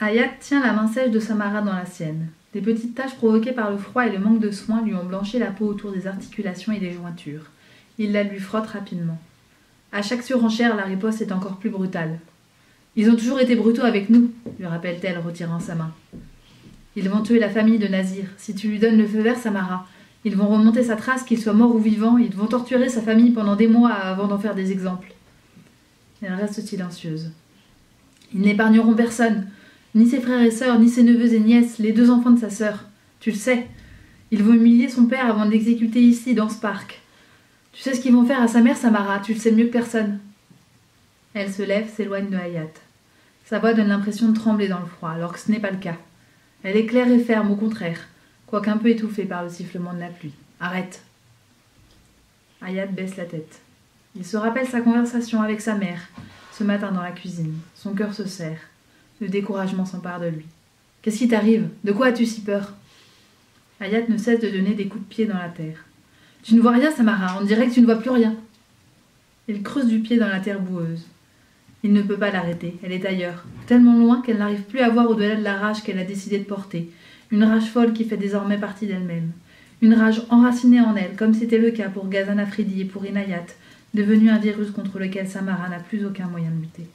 Hayat tient la main sèche de Samara dans la sienne. Des petites taches provoquées par le froid et le manque de soins lui ont blanchi la peau autour des articulations et des jointures. Il la lui frotte rapidement. À chaque surenchère, la riposte est encore plus brutale. « Ils ont toujours été brutaux avec nous, » lui rappelle-t-elle, retirant sa main. « Ils vont tuer la famille de Nazir. Si tu lui donnes le feu vert, Samara, ils vont remonter sa trace, qu'il soit mort ou vivant. Ils vont torturer sa famille pendant des mois avant d'en faire des exemples. » Elle reste silencieuse. « Ils n'épargneront personne. Ni ses frères et sœurs, ni ses neveux et nièces, les 2 enfants de sa sœur. Tu le sais. Ils vont humilier son père avant de l'exécuter ici, dans ce parc. Tu sais ce qu'ils vont faire à sa mère, Samara, tu le sais mieux que personne. » Elle se lève, s'éloigne de Hayat. Sa voix donne l'impression de trembler dans le froid, alors que ce n'est pas le cas. Elle est claire et ferme, au contraire, quoique un peu étouffée par le sifflement de la pluie. « Arrête !» Hayat baisse la tête. Il se rappelle sa conversation avec sa mère, ce matin dans la cuisine. Son cœur se serre. Le découragement s'empare de lui. « Qu'est-ce qui t'arrive? De quoi as-tu si peur ?» Hayat ne cesse de donner des coups de pied dans la terre. « Tu ne vois rien, Samara, on dirait que tu ne vois plus rien. » Il creuse du pied dans la terre boueuse. Il ne peut pas l'arrêter, elle est ailleurs, tellement loin qu'elle n'arrive plus à voir au-delà de la rage qu'elle a décidé de porter, une rage folle qui fait désormais partie d'elle-même. Une rage enracinée en elle, comme c'était le cas pour Ghazan Afridi et pour Inayat, devenu un virus contre lequel Samara n'a plus aucun moyen de lutter.